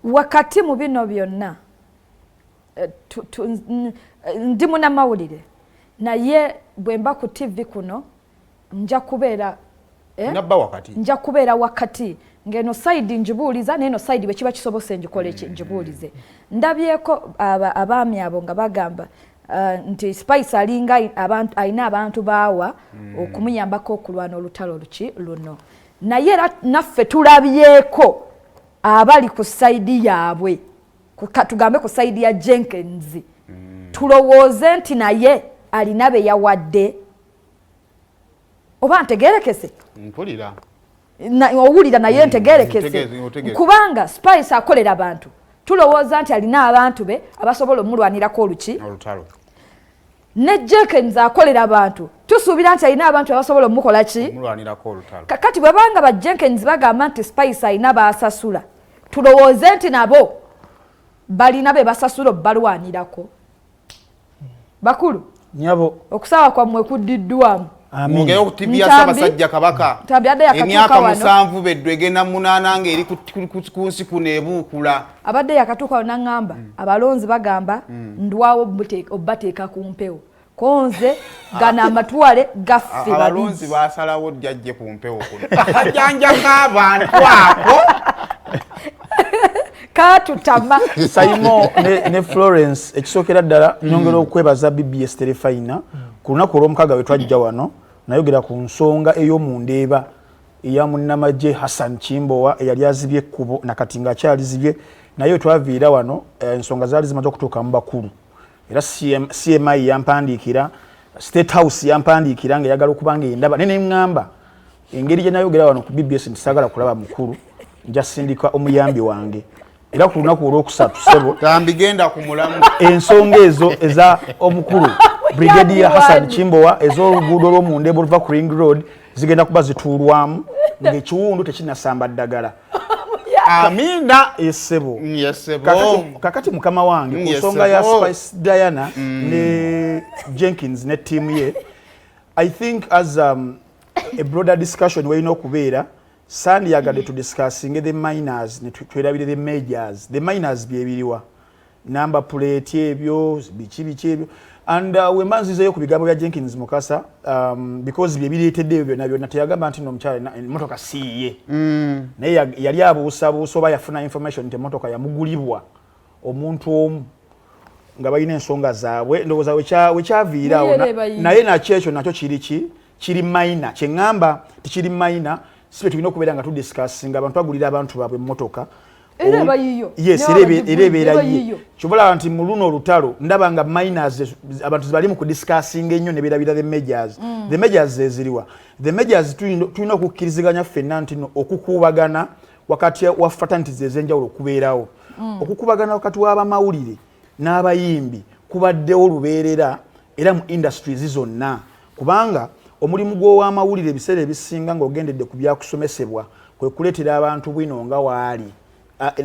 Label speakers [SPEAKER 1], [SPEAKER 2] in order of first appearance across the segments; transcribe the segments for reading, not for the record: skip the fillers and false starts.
[SPEAKER 1] wakati mu bino byonna ndi munnamawulire naye bwe mba ku TV kuno nja kubeera wakati ngeno side njibuuliza neno side bwe kiba kisobose njikole njibuulize. Ndabyeko abaami abo nga bagamba nti Spice alinga alina abantu baawa okumuyambako okulwana olutalo luno, naye naffe tulabyeko abali ku side yaabwe, tugambe ku side ya Jenkins, tulowooze nti naye alina be yawadde. Oba ntegeerekese?
[SPEAKER 2] Mpulira.
[SPEAKER 1] Owulira naye ntegeerekese. Kubanga Spice akolera abantu. Tulowooza nti alina abantu be abasobola omulwanirako olutalo. Ne Jenkins akolera abantu. Tusuubira nti alina abantu abasobola omukola ki?
[SPEAKER 2] Omulwanirako olutalo.
[SPEAKER 1] Kakati bwe banga ba Jenkins bagamba nti Spice alina baasasula, tulowooze nti nabo balina be basasula balwanirako. Bakulu.
[SPEAKER 3] Nyabo.
[SPEAKER 1] Okusaba kwammwe kuddiddwamu.
[SPEAKER 2] Mugeye okutibya Ssaabasajja Kabaka. Emyaka 7 beddwegenda 8 ng'eri ku nsi kuno ebuukula.
[SPEAKER 1] Abadde yakatuuka n'angamba abalonzi bagamba ndwawo obbateeka ku mpewo. Konze gana amatwale gaffe
[SPEAKER 2] abalonzi baasalawo jjajje ku mpewo kuno. Ajanjaka abantu ako.
[SPEAKER 1] Katutama.
[SPEAKER 3] Saimo ne Florence ekisookera ddala nyongera okwebaza BBS Terefayina ku lunaku olw'omukaaga we twajja wano nayogera ku nsonga ey'omundeeba eya munnamagye Hassan Kimbowa eyali azibye ekkubo nakati ng'akyalizibye naye twaviira wano ensonga zaali zimaze okutuuka mu bakulu era CMI yampandiikira, State House yampandiikira ng'eyagala okuba ng'endaba ne neŋŋamba engeri gye nayogera wano ku BBS nti saagala kulaba mukulu nja sindika omuyambi wange. Era ku lunaku olwokusatu ssebo
[SPEAKER 2] Ntambi genda ku mulamu
[SPEAKER 3] ensonga ezo eza omukulu Brigadier Hassan Kimbowa ez'oluguudo lw'omundeeba oluva ku Ring Road zigenda kuba zituulwamu ng'ekiwundu tekinnasamba ddagala.
[SPEAKER 2] Amina
[SPEAKER 3] essebo.
[SPEAKER 2] Yesebo.
[SPEAKER 3] Kakati mukama wange ku nsonga ya Spice Diana ne Jenkins ne team ye, I think as a broader discussion weyina okubeera Sandi yagadde to discussing the minors ne twerabire the majors. The minors byebiriwa number plate ebyo biki ebyo and we manzizeyo ku bigambo bya Jenkins Mukasa because byebireetedde ebyo nabyo nateyagamba nti no mkyala emotoka siye naye yali abuusabuusa oba yafuna information nti emotoka yamugulibwa omuntu omu nga balina ensonga zaabwe ndowooza wekyaviiraawo naye nakyo nakyo kiri minor kyeŋŋamba tikiri minor sibe tulina okubeera nga tudiscussinga abantu bagulira abantu baabwe emmotoka.
[SPEAKER 1] Ereba yiyo.
[SPEAKER 3] Yes, erebeera yiyo. Kyobala nti mu luno olutalo ndaba nga minors abantu zibali mu kudiscussinga ennyo ne beerabira the majors. The majors eziriwa. The majors tulina okukkiriziganya ffenna nti okukuubagana wakati wa fraternities ez'enjawulo okubeerawo. Okukuubagana wakati w'abamawulire n'abayimbi kubaddewo lubeerera era mu industries zonna kubanga omulimu gw'owamawulire ebiseera ebisinga ng'ogendedde ku byakusomesebwa kwe kuleetera abantu bwino nga waali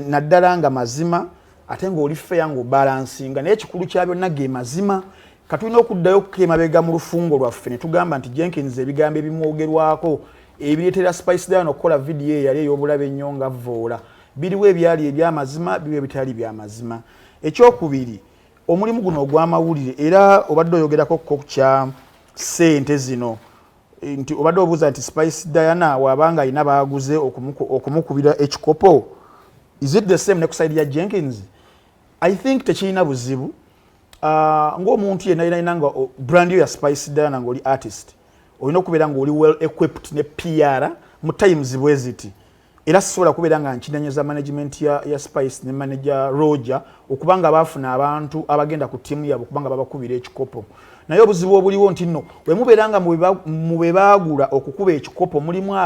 [SPEAKER 3] naddala nga mazima ate ng'oli feya ng'obalansinga naye ekikulu kya byonna ge mazima katulina okuddayo kemabega mu lufungo lwaffe ne tugamba nti Jenkins ebigambo ebimwogerwako ebireetera Spice Diana okukola vidiyo eyali ey'obulabe ennyo nga vvoola biriwo ebyali ebyamazima biriwo ebitali byamazima. Ekyokubiri omulimu guno ogw'amawulire era obadde oyogerako ku kya ssente zino nti obadde obuuza nti Spice Diana wabanga alina baaguze okumukubira ekikopo, is it the same ne ku side ya Jenkins? I think tekirina buzibu ng'omuntu yenna yina nga brand yo ya Spice Diana ng'oli artist olina okubeera ng'oli well equipped ne PR mu times bwe ziti era sisobola kubeera nga nkinenyeza management ya Spice ne manager Roger okubanga baafuna abantu abagenda ku timu yabo okubanga babakubira ekikopo. Naye obuzibu obuliwo nti nno bwe mubeera nga mu be baagula okukuba ekikopo mulimu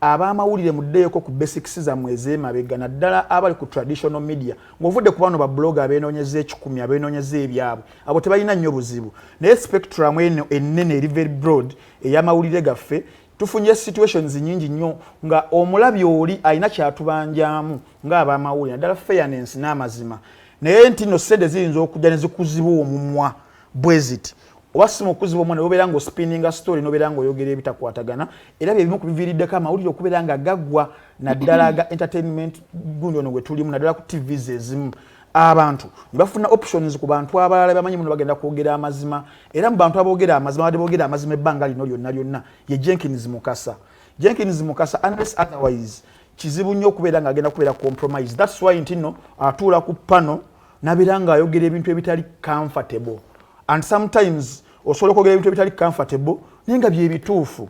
[SPEAKER 3] abamawulire muddeyoko ku basics zammwe ez'emabega naddala abali ku traditional media ng'ovudde ku bano bablogger abeenoonyeza 10 abeenoonyeza ebyabwe abo tebalina nnyo buzibu naye spectrum eno ennene eri very broad ey'amawulire gaffe tufunye situations nyingi nnyo nga omulabi oli alina kyatubanjamu ng'abamawulire naddala fairness n'amazima naye nti nno ssente ziyinza okujja ne zikuziba omumwa bweziti owasimu okuziba omwana obeera nga spinninga story nobeera nga oyogera ebitakwatagana era bye bimu kubiviiriddeko amawulire okubeera nga gaggwa naddala aga entertainment gundi ono gwe tulimu naddala ku tvs ezimu abantu bafuna options ku bantu abalala bamanyi muno bagenda kwogera amazima era mu bantu aboogera amazima badde boogera amazima ebbanga lino lyonna ye Jenkins Mukasa unless otherwise kizibu nnyo okubeera nga agenda kubeera compromise. That's why ntino atuula ku pano nabeera nga ayogera ebintu ebitali comfortable and sometimes osobola okwogera ebintu ebitali comfortable naye nga bye bituufu.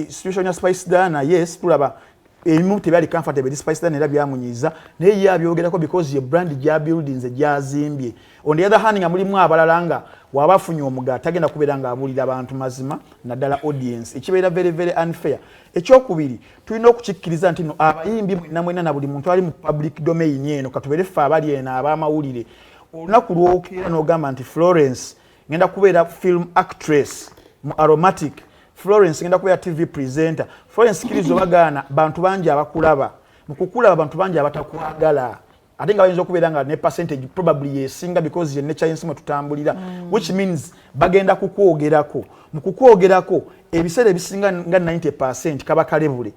[SPEAKER 3] Situation ya Spice Diana, yes tulaba ebimu tebyali comfortable Spice Diana era byamunyiiza naye ye abyogerako because ye brand gya buildings gyazimbye. On the other hand nga mulimu abalala nga wabafunye omuga tagenda kubeera nga abulira abantu mazima naddala audience ekibeera very very unfair. Ekyokubiri tulina okukikkiriza nti no abayimbi mwena na buli muntu ali mu public domain eno katubere ffe abali eno ab'amawulire olunaku lwokeera n'ogamba nti Florence ngenda kubeera film actress mu aromatic, Florence ngenda kubeera TV presenter, Florence kirizo bagaana bantu bangi abakulaba mu kukulaba bantu bangi abatakwagala ate nga bayinza okubeera nga ne percentage probably yesinga because ye nature yensi mwe tutambulira which means bagenda kukwogerako mu kukwogerako ebiseera ebisinga nga 90% kaba kalebule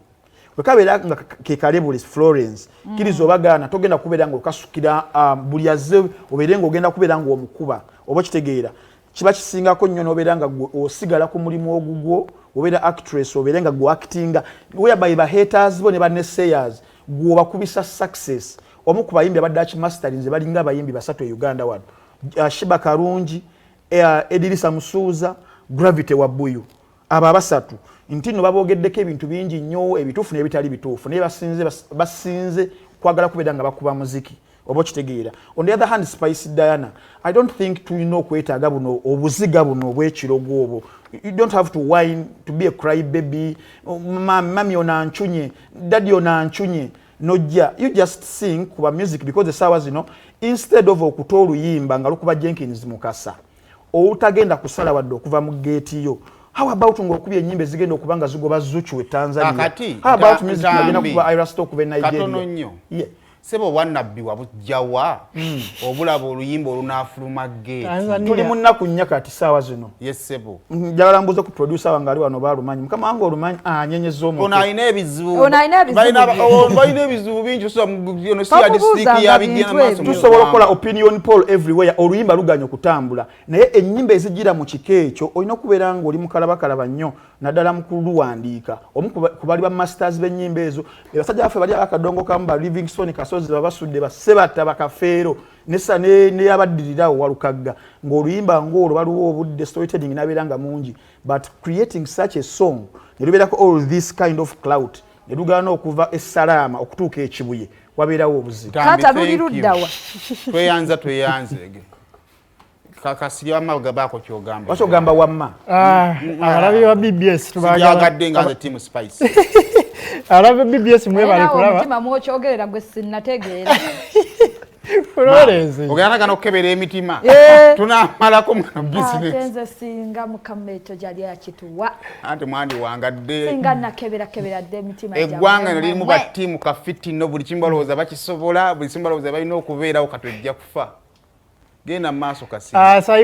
[SPEAKER 3] bwe kabeera nga ke kalebule Florence kirizo bagaana togenda kubeera nga okasukira buli azze obeere nga ogenda kubeera nga omukuba oba kitegeera kiba kisingako nnyo n'obeera nga osigala ku mulimu ogugwo obeera actress obeere nga gwe actinga whereby ba haters bo ne ba naysayers gwe obakubisa success. Omu ku bayimbi abadde akimasterinze balinga abayimbi basatu e Uganda wano Shiba Karungi, Edirisa Musuuza, Gravity Wabuyu abo abasatu ntino baboogeddeko ebintu bingi nnyo ebituufu n'ebitali bituufu naye basinze kwagala kubeera nga bakuba muziki oba kitegeera. On the other hand Spice Diana, I don't think tulina okwetaaga buno obuziga buno obw'ekirogo obwo. You don't have to whine to be a cry baby. Mami onanchunye, daddy onanchunye. Nojja, you just sing kuba music because the sawa zino instead of okutoa oluyimba nga lukuba Jenkins Mukasa outagenda kusala wadde okuva mu gate yo. How about ng'okubya ennyimba ezigenda okubanga zigoba Zuchu we Tanzania? How about music ngagenda kuba Ira Stock we Nigeria?
[SPEAKER 2] Katono nnyo. Yeah. Sebo wanabbi wabujjawa obulaba oluyimba olunaafuluma gate.
[SPEAKER 3] Tuli mu nnaku nnya kati saawa zino.
[SPEAKER 2] Yes sebo.
[SPEAKER 3] Njagala mbuze ku producer wange ali wano baalumanyi. Mukama wange olumanyi anyenyeza omuntu.
[SPEAKER 2] Ono alina ebizibu. Balina ebizibu bingi so ono si ya district ya bigena maso.
[SPEAKER 3] Tusobola okukola opinion poll everywhere oluyimba luganya okutambula. Naye ennyimba ezigira mu kika ekyo olina okubeera nga oli mukalabakalaba nnyo naddala mu kuluwandiika. Omu ku bali ba masters b'ennyimba ezo basajja baffe bali akadongo kamu ba Livingstone Kasozi babasudde basebata bakafeero nessa ne abaddirirawo walukagga ng'oluyimba ng'olwo baluwa obudde storytelling nabeera nga mungi but creating such a song ne lubeerako all this kind of clout ne lugaana okuva essalaama okutuuka ekibuye wabeerawo obuzibu
[SPEAKER 1] kata luli luddawa
[SPEAKER 2] tweyanze kakasirya amaga bako kyogamba
[SPEAKER 3] wacho gamba wamma
[SPEAKER 4] abalabi wa BBS
[SPEAKER 2] tubagadde nga team Spice
[SPEAKER 4] alabe BBS mwe bali kulaba
[SPEAKER 1] omutima mwochogerera gwe sinnategeera
[SPEAKER 4] Florence
[SPEAKER 2] ogana kana okebera emitima tunamalako mu business
[SPEAKER 1] atenze singa mukameto jali yakituwa
[SPEAKER 2] ante mwandi wangadde
[SPEAKER 1] singa nakebera de emitima
[SPEAKER 2] eggwanga liri mu batimu kafiti no buli kimbaloza bakisobola buli simbaloza balina okubeerawo katwejja kufa genda maaso kasi